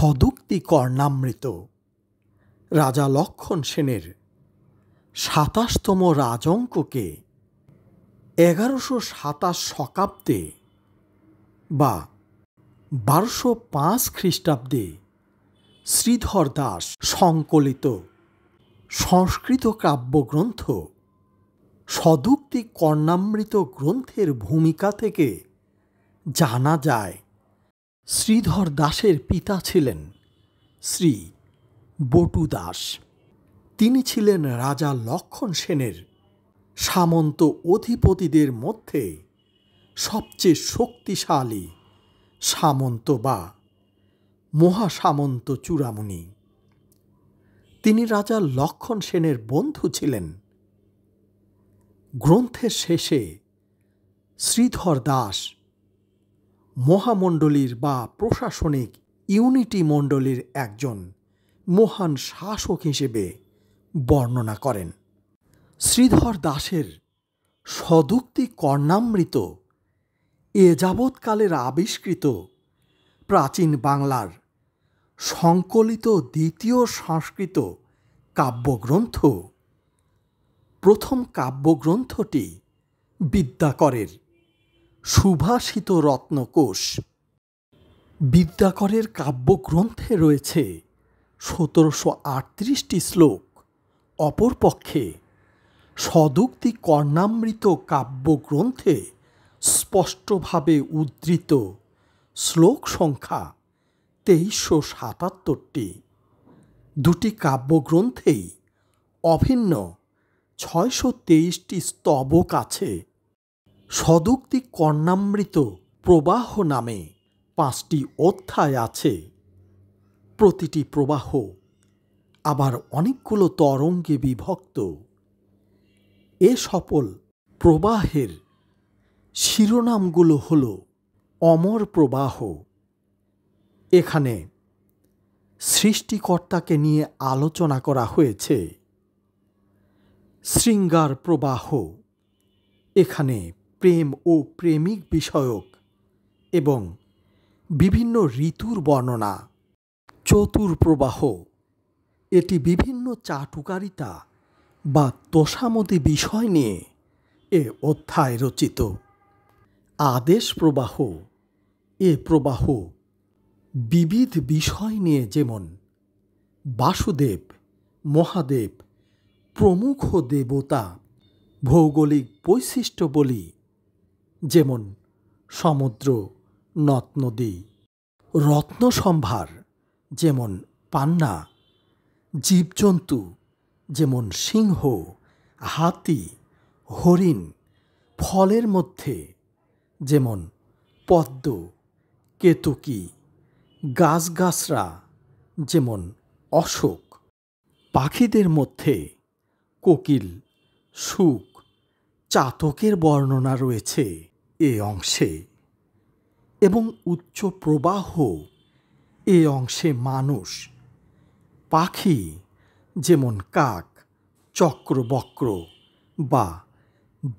সদুক্তি কর্ণামৃত রাজা লক্ষণ সেনের ২৭তম রাজঙ্ককে ১১২৭ শকাব্দে বা ১২০৫ খ্রিস্টাব্দে শ্রীধর দাস সংকলিত সংস্কৃত কাব্যগ্রন্থ সদুক্তি কর্ণামৃত গ্রন্থের ভূমিকা থেকে জানা যায় শ্রীধর দাসের পিতা ছিলেন শ্রী বটু দাস। তিনি ছিলেন রাজা লক্ষণ সেনের সামন্ত অধিপতিদের মধ্যে সবচেয়ে শক্তিশালী সামন্ত বা মহাসামন্ত চূড়ামণি। তিনি রাজা লক্ষণ সেনের বন্ধু ছিলেন। গ্রন্থের শেষে শ্রীধর দাস মহামণ্ডলীর বা প্রশাসনিক ইউনিটি মণ্ডলীর একজন মহান শাসক হিসেবে বর্ণনা করেন। শ্রীধর দাসের সদুক্তি কর্ণামৃত এ যাবৎকালের আবিষ্কৃত প্রাচীন বাংলার সংকলিত দ্বিতীয় সংস্কৃত কাব্যগ্রন্থ। প্রথম কাব্যগ্রন্থটি বিদ্যাকরের সুভাষিত রত্নকোষ। বিদ্যাকরের কাব্যগ্রন্থে রয়েছে ১৭৩৮টি শ্লোক। অপরপক্ষে সদুক্তি কর্ণামৃত কাব্যগ্রন্থে স্পষ্টভাবে উদ্ধৃত শ্লোক সংখ্যা ২৩৭৭টি। দুটি কাব্যগ্রন্থেই অভিন্ন ৬২৩টি স্তবক আছে। সদুক্তি কর্ণামৃত প্রবাহ নামে ৫টি অধ্যায় আছে। প্রতিটি প্রবাহ আবার অনেকগুলো তরঙ্গে বিভক্ত। এ সকল প্রবাহের শিরোনামগুলো হল অমর প্রবাহ। এখানে সৃষ্টিকর্তাকে নিয়ে আলোচনা করা হয়েছে। শৃঙ্গার প্রবাহ, এখানে প্রেম ও প্রেমিক বিষয়ক এবং বিভিন্ন ঋতুর বর্ণনা। চতুর প্রবাহ, এটি বিভিন্ন চাটুকারিতা বা তোষামোদী বিষয় নিয়ে এ অধ্যায় রচিত। আদেশ প্রবাহ, এ প্রবাহ বিবিধ বিষয় নিয়ে, যেমন বাসুদেব, মহাদেব প্রমুখ দেবতা, ভৌগোলিক বৈশিষ্ট্যবলী যেমন সমুদ্র, নদ নদী, রত্নসম্ভার যেমন পান্না, জীবজন্তু যেমন সিংহ, হাতি, হরিণ, ফলের মধ্যে যেমন পদ্ম, কেতকী, গাছগাছরা যেমন অশোক, পাখিদের মধ্যে কোকিল, শুক, চাতকের বর্ণনা রয়েছে এ অংশে, এবং উচ্চ প্রবাহ, এ অংশে মানুষ, পাখি যেমন কাক, চক্রবক্র বা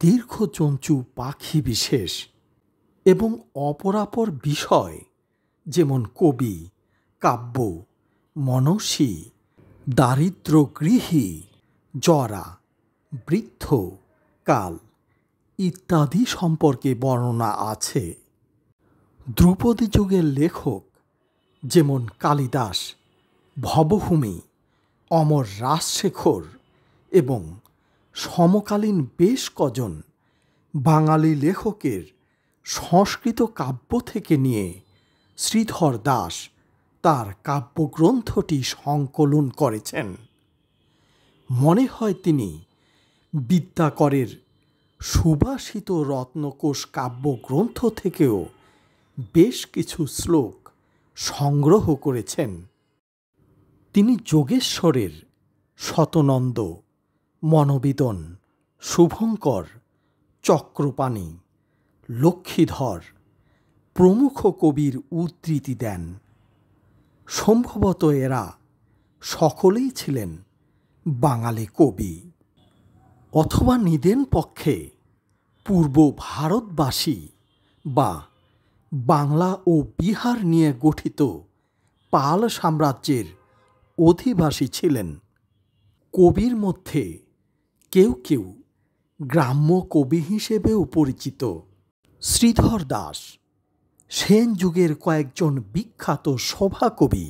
দীর্ঘচঞ্চু পাখি বিশেষ, এবং অপরাপর বিষয় যেমন কবি, কাব্য, মনস্বী, দারিদ্র গৃহী, জরা, বৃদ্ধ, কাল ইত্যাদি সম্পর্কে বর্ণনা আছে। ধ্রুপদী যুগের লেখক যেমন কালিদাস, ভবভূমি, অমর রাজশেখর এবং সমকালীন বেশ কজন বাঙালি লেখকের সংস্কৃত কাব্য থেকে নিয়ে শ্রীধর দাস তার কাব্যগ্রন্থটি সংকলন করেছেন। মনে হয় তিনি বিদ্যাকরের সুভাষিত রত্নকোষ কাব্যগ্রন্থ থেকেও বেশ কিছু শ্লোক সংগ্রহ করেছেন। তিনি যোগেশ্বরের শতনন্দ, মনোবিদন, শুভঙ্কর, চক্রপাণি, লক্ষ্মীধর প্রমুখ কবির উদ্ধৃতি দেন। সম্ভবত এরা সকলেই ছিলেন বাঙালি কবি, অথবা নিদেন পক্ষে পূর্ব ভারতবাসী বা বাংলা ও বিহার নিয়ে গঠিত পাল সাম্রাজ্যের অধিবাসী ছিলেন। কবির মধ্যে কেউ কেউ গ্রাম্য কবি হিসেবেও পরিচিত। শ্রীধর দাস সেন যুগের কয়েকজন বিখ্যাত সভাকবি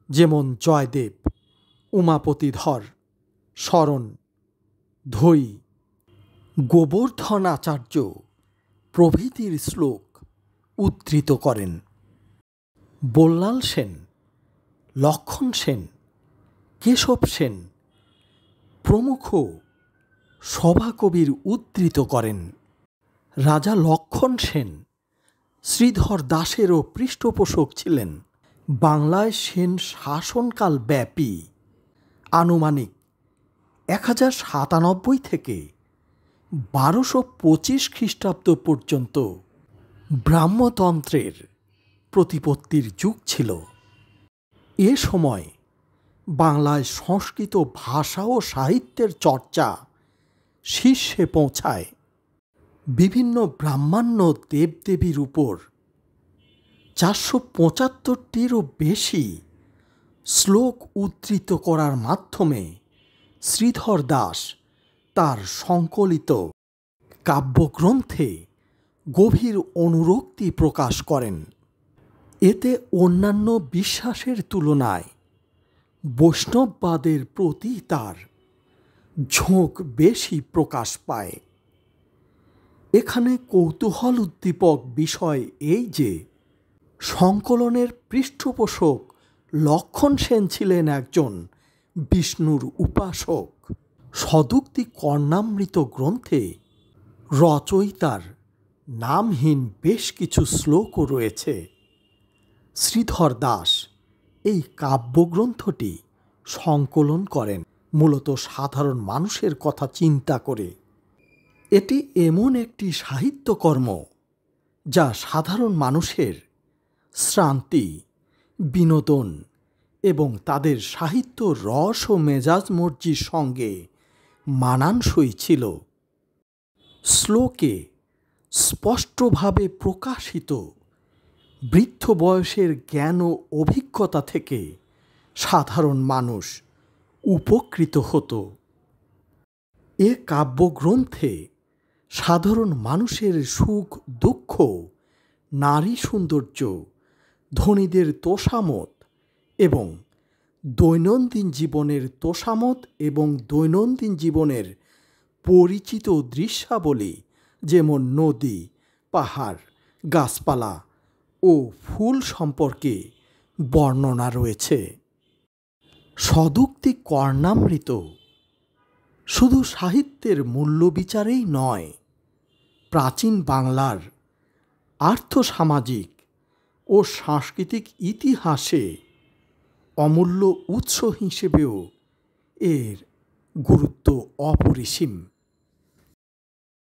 যেমন জয়দেব, উমাপতিধর, শরণ, ধৈ, গোবর্ধন আচার্য প্রভৃতির শ্লোক উদ্ধৃত করেন। বল্লাল সেন, লক্ষণ সেন, কেশব সেন প্রমুখ সভাকবির উদ্ধৃত করেন। রাজা লক্ষণ সেন শ্রীধর দাসেরও পৃষ্ঠপোষক ছিলেন। বাংলায় সেন শাসনকাল ব্যাপী আনুমানিক 1097 থেকে 1225 খ্রিস্টাব্দ পর্যন্ত ব্রাহ্মতন্ত্রের প্রতিপত্তির যুগ ছিল। এ সময় বাংলায় সংস্কৃত ভাষা ও সাহিত্যের চর্চা শীর্ষে পৌঁছায়। বিভিন্ন ব্রাহ্মণ্য দেবদেবীর উপর 475টিরও বেশি শ্লোক উদ্ধৃত করার মাধ্যমে শ্রীধর দাস তার সংকলিত কাব্যগ্রন্থে গভীর অনুরক্তি প্রকাশ করেন। এতে অন্যান্য বিশ্বাসের তুলনায় বৈষ্ণববাদের প্রতি তার ঝোঁক বেশি প্রকাশ পায়। এখানে কৌতূহল উদ্দীপক বিষয় এই যে সংকলনের পৃষ্ঠপোষক লক্ষণ সেন ছিলেন একজন বিষ্ণুর উপাসক। সদুক্তি কর্ণামৃত গ্রন্থে রচয়িতার নামহীন বেশ কিছু শ্লোকও রয়েছে। শ্রীধর দাস এই কাব্যগ্রন্থটি সংকলন করেন মূলত সাধারণ মানুষের কথা চিন্তা করে। এটি এমন একটি সাহিত্যকর্ম যা সাধারণ মানুষের শ্রান্তি, বিনোদন এবং তাদের সাহিত্য রস ও মেজাজ মর্জির সঙ্গে মানানসই ছিল। শ্লোকে স্পষ্টভাবে প্রকাশিত বৃদ্ধ বয়সের জ্ঞান ও অভিজ্ঞতা থেকে সাধারণ মানুষ উপকৃত হতো। এ কাব্যগ্রন্থে সাধারণ মানুষের সুখ দুঃখ, নারী সৌন্দর্য, ধনীদের তোষামত এবং দৈনন্দিন জীবনের পরিচিত দৃশ্যাবলী যেমন নদী, পাহাড়, গাছপালা ও ফুল সম্পর্কে বর্ণনা রয়েছে। সদুক্তি কর্ণামৃত শুধু সাহিত্যের মূল্যবিচারেই নয়, প্রাচীন বাংলার আর্থসামাজিক ও সাংস্কৃতিক ইতিহাসে অমূল্য উৎস হিসেবেও এর গুরুত্ব অপরিসীম।